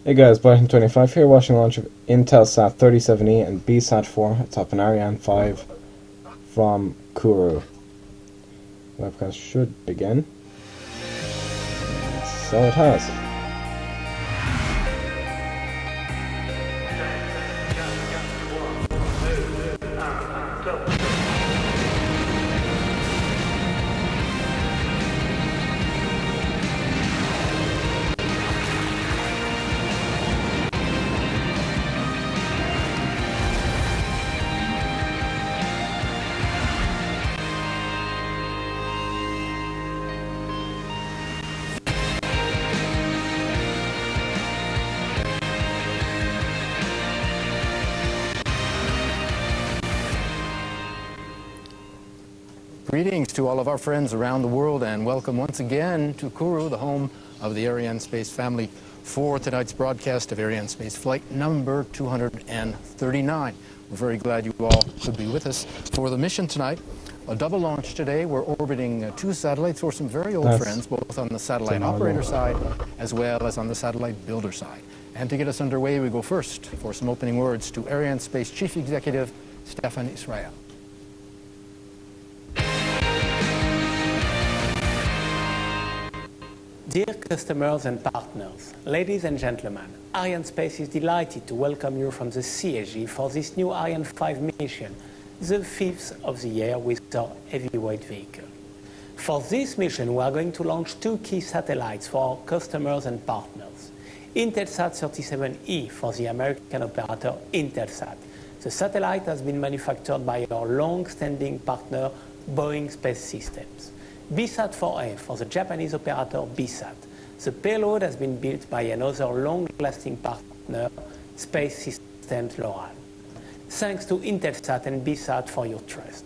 Hey guys, Bsat-25 here, watching the launch of Intelsat-37e and Bsat-4 atop an Ariane-5 from Kourou. Webcast should begin. So it has. Greetings to all of our friends around the world, and welcome once again to Kourou, the home of the Arianespace family, for tonight's broadcast of Arianespace flight number 239. We're very glad you all could be with us for the mission tonight. A double launch today. We're orbiting two satellites for some very old friends, both on the satellite operator side as well as on the satellite builder side. And to get us underway, we go first for some opening words to Arianespace Chief Executive Stefan Israel. Dear customers and partners, ladies and gentlemen, Arianespace is delighted to welcome you from the CSG for this new Ariane-5 mission, the fifth of the year with our heavyweight vehicle. For this mission, we are going to launch two key satellites for our customers and partners. Intelsat-37e for the American operator Intelsat. The satellite has been manufactured by our long-standing partner Boeing Space Systems. Bsat-4e for the Japanese operator Bsat. The payload has been built by another long-lasting partner, Space Systems Loral. Thanks to Intelsat and Bsat for your trust.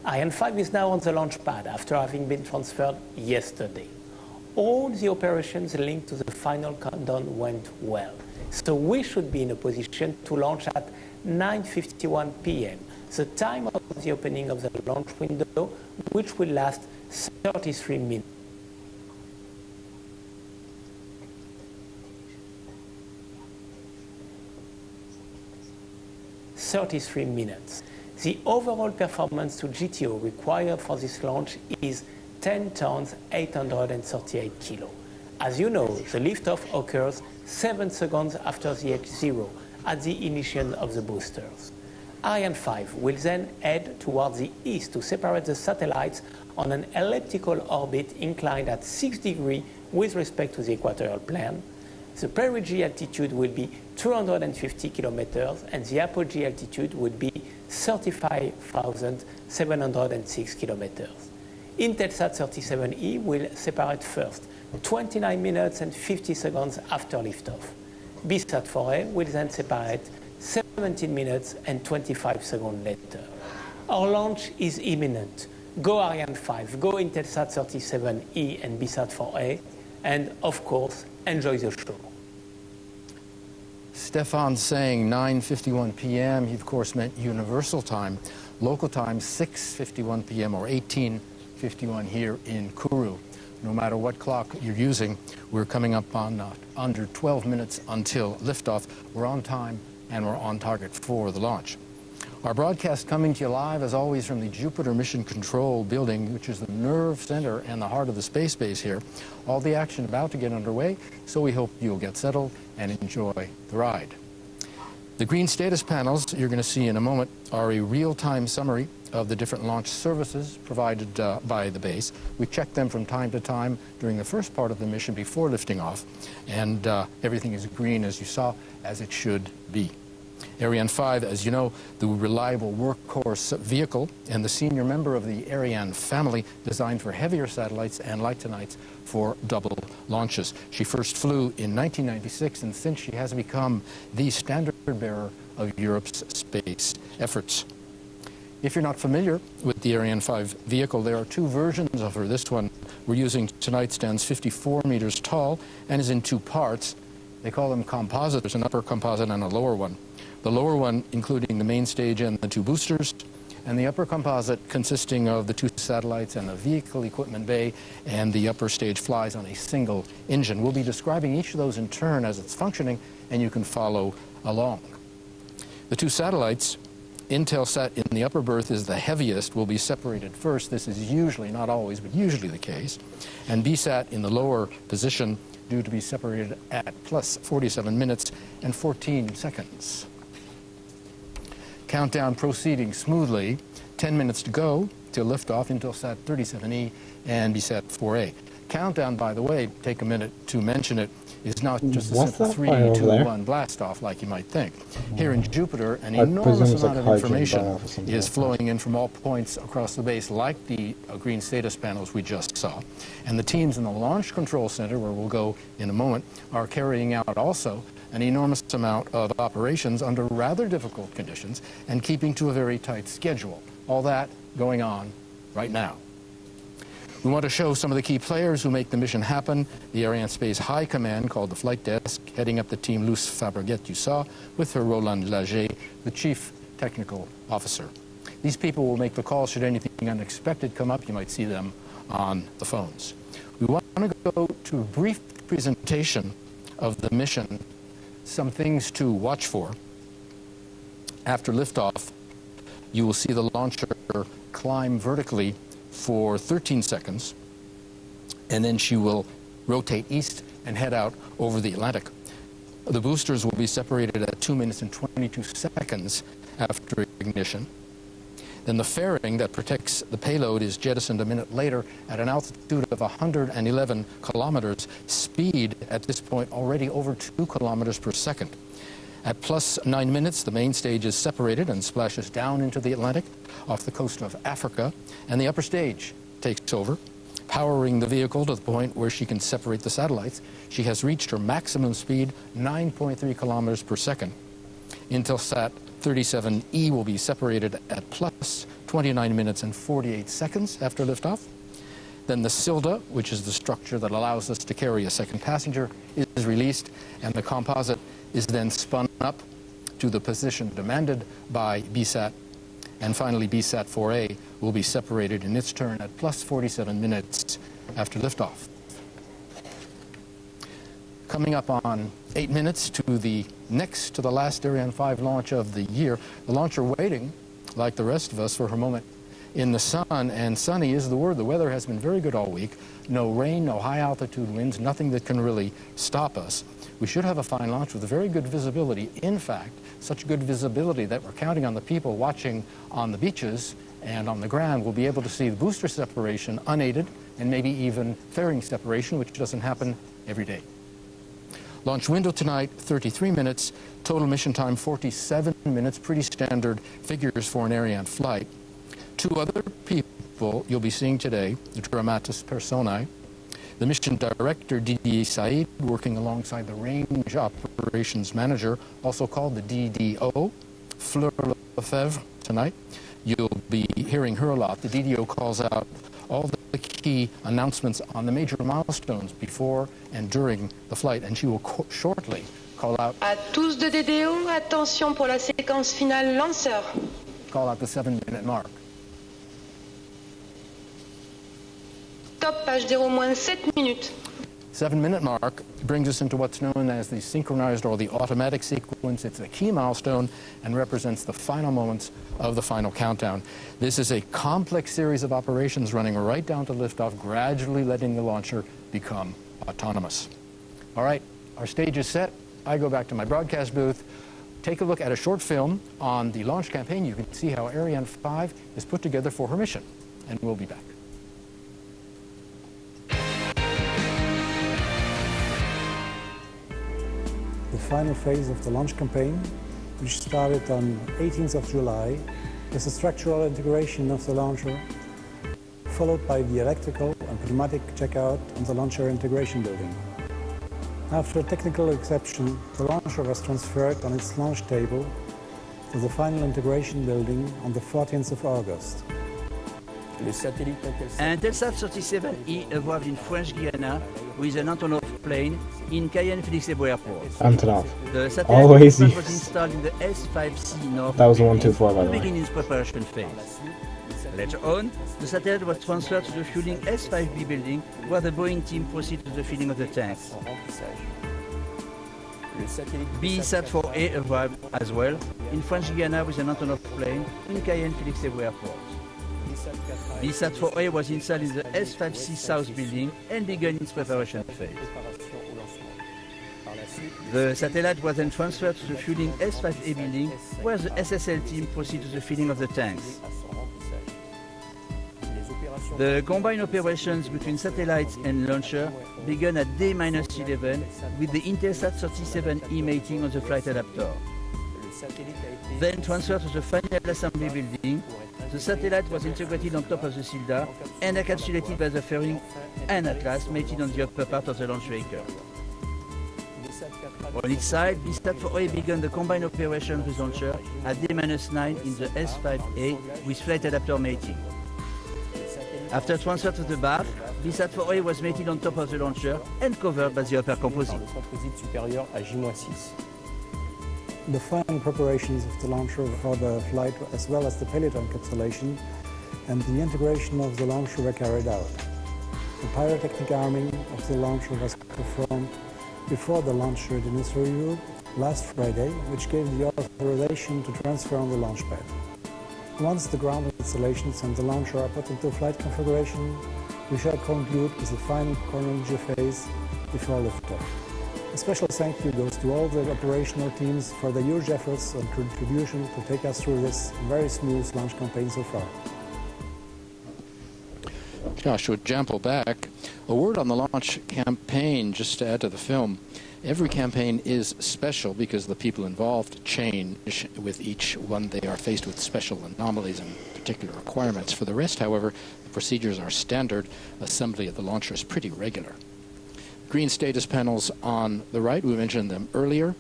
Ariane-5 is now on the launch pad after having been transferred yesterday. All the operations linked to the final countdown went well, so we should be in a position to launch at 9:51 p.m., the time of the opening of the launch window, which will last 33 minutes. The overall performance to GTO required for this launch is 10 tons, 838 kilo. As you know, the liftoff occurs 7 seconds after the H0 at the ignition of the boosters. Ariane-5 will then head towards the east to separate the satellites on an elliptical orbit inclined at 6 degrees with respect to the equatorial plane. The perigee altitude will be 250 kilometers and the apogee altitude would be 35,706 kilometers. Intelsat-37e will separate first, 29 minutes and 50 seconds after liftoff. Bsat-4e will then separate 17 minutes and 25 seconds later. Our launch is imminent. Go Ariane-5, go Intelsat-37e and Bsat-4e, and of course, enjoy the show. Stefan saying 9:51 p.m. He, of course, meant universal time. Local time, 6:51 p.m. or 18:51 here in Kourou. No matter what clock you're using, we're coming up on under 12 minutes until liftoff. We're on time and we're on target for the launch. Our broadcast coming to you live, as always, from the Jupiter Mission Control building, which is the nerve center and the heart of the space base here. All the action about to get underway, so we hope you'll get settled and enjoy the ride. The green status panels you're going to see in a moment are a real-time summary of the different launch services provided by the base. We check them from time to time during the first part of the mission before lifting off, and everything is green, as you saw, as it should be. Ariane-5, as you know, the reliable workhorse vehicle and the senior member of the Ariane family, designed for heavier satellites and, like tonight's, for double launches. She first flew in 1996, and since she has become the standard bearer of Europe's space efforts. If you're not familiar with the Ariane-5 vehicle, there are two versions of her. This one we're using tonight stands 54 meters tall and is in two parts. They call them composites, an upper composite and a lower one. The lower one, including the main stage and the two boosters, and the upper composite consisting of the 2 satellites and the vehicle equipment bay, and the upper stage flies on a single engine. We'll be describing each of those in turn as it's functioning, and you can follow along. The 2 satellites, Intelsat in the upper berth is the heaviest, will be separated first. This is usually, not always, but usually the case. And Bsat in the lower position due to be separated at plus 47 minutes and 14 seconds. Countdown proceeding smoothly. 10 minutes to go till liftoff, Intelsat-37e and Bsat-4a. Countdown, by the way, take a minute to mention it, is not just a simple 3, 2, 1 blast off like you might think. Here in Jupiter, an enormous amount of information is flowing in from all points across the base, like the green status panels we just saw. And the teams in the Launch Control Center, where we'll go in a moment, are carrying out also an enormous amount of operations under rather difficult conditions and keeping to a very tight schedule. All that going on right now. We want to show some of the key players who make the mission happen. The Ariane High Command, called the Flight Desk, heading up the team Luce Fabregat you saw, with her Roland Lager, the Chief Technical Officer. These people will make the call should anything unexpected come up. You might see them on the phones. We want to go to a brief presentation of the mission, some things to watch for. After liftoff, you will see the launcher climb vertically for 13 seconds, and then she will rotate east and head out over the Atlantic. The boosters will be separated at 2 minutes and 22 seconds after ignition. Then the fairing that protects the payload is jettisoned a minute later at an altitude of 111 kilometers, speed at this point already over 2 kilometers per second. At plus 9 minutes, the main stage is separated and splashes down into the Atlantic off the coast of Africa, and the upper stage takes over, powering the vehicle to the point where she can separate the satellites. She has reached her maximum speed, 9.3 kilometers per second. Intelsat-37e will be separated at plus 29 minutes and 48 seconds after liftoff. Then the Silda, which is the structure that allows us to carry a second passenger, is released, and the composite is then spun up to the position demanded by Bsat. And finally, Bsat-4a will be separated in its turn at plus 47 minutes after liftoff. Coming up on 8 minutes to the last Ariane-5 launch of the year, the launcher waiting, like the rest of us, for her moment in the sun, and sunny is the word. The weather has been very good all week. No rain, no high altitude winds, nothing that can really stop us. We should have a fine launch with very good visibility. In fact, such good visibility that we're counting on the people watching on the beaches and on the ground will be able to see the booster separation unaided, and maybe even fairing separation, which doesn't happen every day. Launch window tonight, 33 minutes. Total mission time, 47 minutes. Pretty standard figures for an Ariane flight. 2 other people you'll be seeing today, the dramatis personae. The mission director, Didier Saïd, working alongside the range operations manager, also called the DDO, Fleur Lefebvre, tonight. You'll be hearing her a lot. The DDO calls out all the key announcements on the major milestones before and during the flight, and she will shortly call out... À tous de DDO, attention pour la séquence finale lanceur. Call out the 7-minute mark. Top H0 -7 minutes. 7-minute mark brings us into what's known as the synchronized or the automatic sequence. It's a key milestone and represents the final moments of the final countdown. This is a complex series of operations running right down to liftoff, gradually letting the launcher become autonomous. All right, our stage is set. I go back to my broadcast booth. Take a look at a short film on the launch campaign. You can see how Ariane-5 is put together for her mission, and we'll be back. The final phase of the launch campaign, which started on 18th of July, is the structural integration of the launcher, followed by the electrical and pneumatic checkout on the launcher integration building. After a technical exception, the launcher was transferred on its launch table to the final integration building on the 14th of August. Un Intelsat-37e arrived in French Guiana with an Antonov plane in Cayenne Félix Ebo Airport. Antonov. The satellite Always equipment was easy. installed in the S5C North That was the building 124, by the to way. begin its preparation phase. Later on, the satellite was transferred to the fueling S5B building, where the Boeing team proceeded to the filling of the tanks. Bsat-4e arrived as well in French Guiana with an Antonov plane in Cayenne Félix Ebo Airport. Bsat-4e was installed in the S5C South building and began its preparation phase. The satellite was then transferred to the fueling S5A building, where the SSL team proceeded to the filling of the tanks. The combined operations between satellites and launcher began at day-11 with the Intelsat-37e mating on the flight adapter. Then transferred to the final assembly building, the satellite was integrated on top of the CILDA and encapsulated by the fairing and Atlas mated on the upper part of the launch vehicle. On its side, Bsat-4e began the combined operation with launcher at day-9 in the S5A with flight adapter mating. After transfer to the BAF, Bsat-4e was mated on top of the launcher and covered by the upper composite. The final preparations of the launcher for the flight, as well as the payload encapsulation and the integration of the launcher, were carried out. The pyrotechnic arming of the launcher was performed before the launch readiness review last Friday, which gave the authorization to transfer on the launch pad. Once the ground installations and the launcher are put into flight configuration, we shall conclude with the final chronology phase before liftoff. A special thank you goes to all the operational teams for their huge efforts and contribution to take us through this very smooth launch campaign so far. Joshua Jample back. A word on the launch campaign, just to add to the film. Every campaign is special because the people involved change with each one. They are faced with special anomalies and particular requirements. For the rest, however, the procedures are standard. Assembly of the launcher is pretty regular. Green status panels on the right, we mentioned them earlier.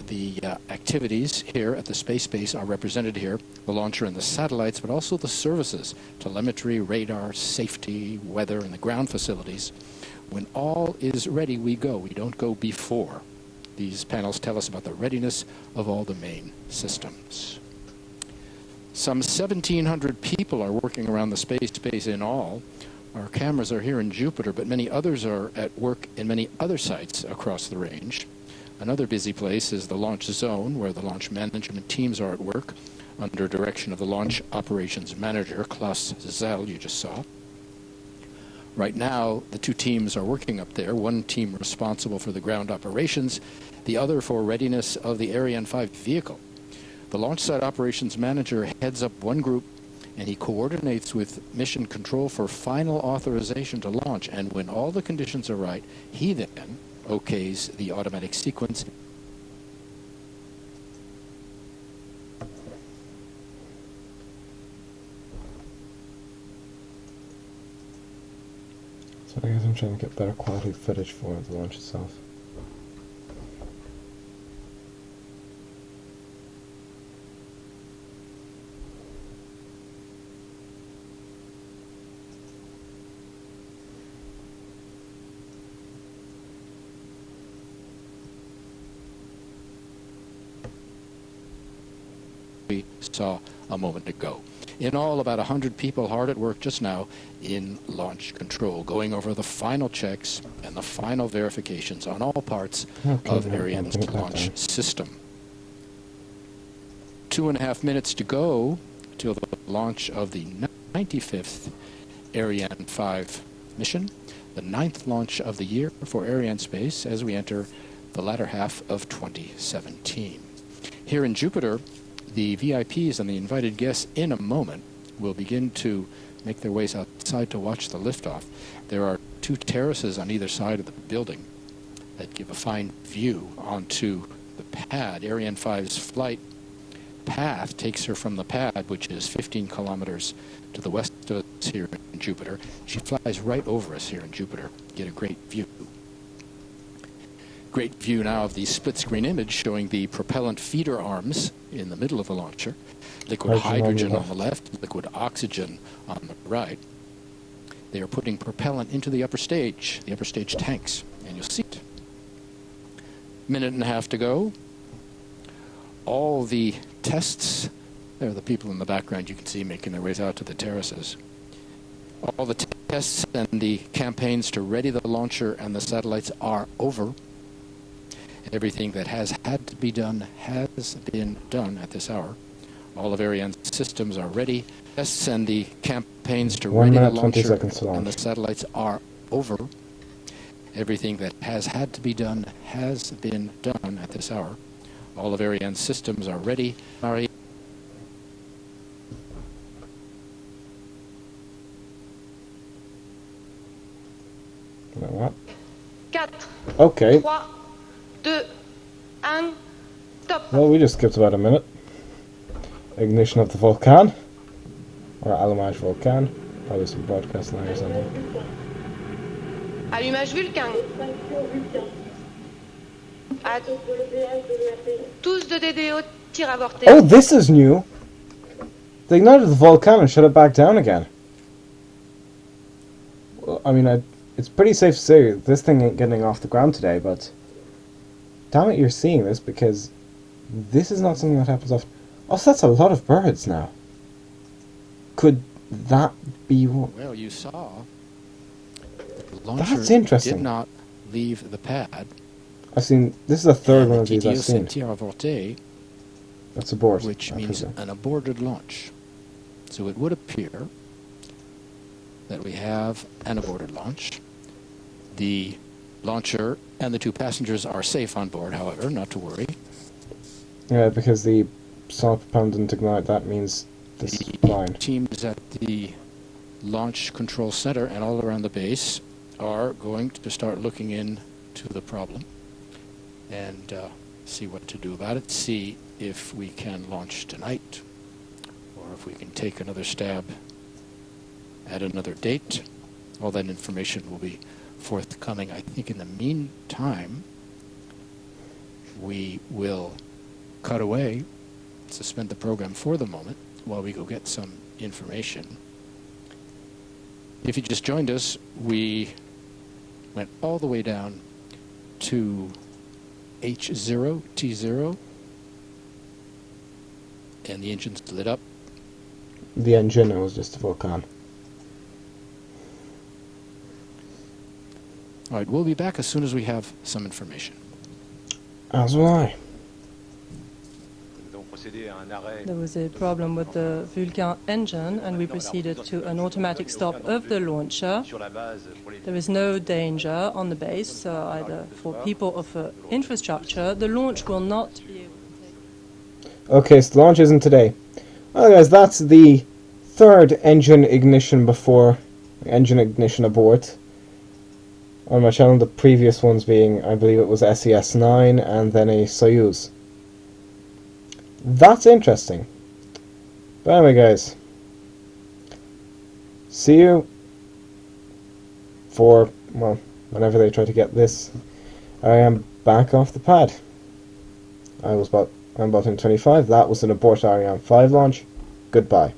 The activities here at the space base are represented here, the launcher and the satellites, but also the services, telemetry, radar, safety, weather, and the ground facilities. When all is ready, we go. We don't go before. These panels tell us about the readiness of all the main systems. Some 1,700 people are working around the space base in all. Our cameras are here in Jupiter, but many others are at work in many other sites across the range. Another busy place is the launch zone, where the launch management teams are at work under direction of the launch operations manager, Klaus Zell, you just saw. Right now, the two teams are working up there, one team responsible for the ground operations, the other for readiness of the Ariane-V vehicle. The launch site operations manager heads up one group, and he coordinates with mission control for final authorization to launch. And when all the conditions are right, he then okays the automatic sequence. So I guess I'm trying to get better quality footage for the launch itself. We saw a moment ago. In all, about 100 people hard at work just now in launch control, going over the final checks and the final verifications on all parts of Ariane's launch system. 2.5 minutes to go till the launch of the 95th Ariane-V mission, the 9th launch of the year for Arianespace as we enter the latter half of 2017. Here in Jupiter, the VIPs and the invited guests in a moment will begin to make their ways outside to watch the liftoff. There are two terraces on either side of the building that give a fine view onto the pad. Ariane-5's flight path takes her from the pad, which is 15 kilometers to the west of us here in Jupiter. She flies right over us here in Jupiter. Get a great view. Great view now of the split-screen image showing the propellant feeder arms in the middle of the launcher, liquid hydrogen on the left, liquid oxygen on the right. They are putting propellant into the upper stage tanks, and you'll see it minute and a half to go. All the tests, there are the people in the background you can see making their ways out to the terraces. All the tests and the campaigns to ready the launcher and the satellites are over. Everything that has had to be done has been done at this hour. All of Ariane's systems are ready. Tests and the campaigns to 1 ready the minute, 20 launcher seconds to and launch. the satellites are over. Everything that has had to be done has been done at this hour. All of Ariane's systems are ready. You know what? 4, Okay. 3, 2, 1, top. Well, we just skipped about a minute. Ignition of the Vulcan. Or Allumage Vulcan. Probably some broadcast line or something. Allumage Vulcain. À tous de DDO, tir avorté. Oh, this is new! They ignited the Vulcan and shut it back down again. Well, I mean, it's pretty safe to say this thing ain't getting off the ground today, but damn it, you're seeing this because this is not something that happens often. Oh, so that's a lot of birds now. Could that be what? Well, you saw the launcher That's interesting. did not leave the pad. I've seen, this is the third one of these I've seen. Tir avorté, That's abort. which I means presume. an aborted launch. So it would appear that we have an aborted launch. The launcher and the 2 passengers are safe on board, however, not to worry. Yeah, because the solid propellant didn't ignite, that means this is fine. Teams at the Launch Control Center and all around the base are going to start looking into the problem and see what to do about it, see if we can launch tonight or if we can take another stab at another date. All that information will be forthcoming. I think in the meantime, we will cut away, suspend the program for the moment while we go get some information. If you just joined us, we went all the way down to H0, T0, and the engines lit up. The engine was just a Vulcan. All right, we'll be back as soon as we have some information. As will I. There was a problem with the Vulcan engine, and we proceeded to an automatic stop of the launcher. There is no danger on the base, either for people or for infrastructure. The launch will not be able to take... Okay, so the launch isn't today. Well, guys, that's the third engine ignition abort on my channel. The previous ones being, I believe it was SES-9 and then a Soyuz. That's interesting. But anyway, guys, see you for, well, whenever they try to get this. I am back off the pad. I'm about in 25. That was an Abort Ariane-5 launch. Goodbye.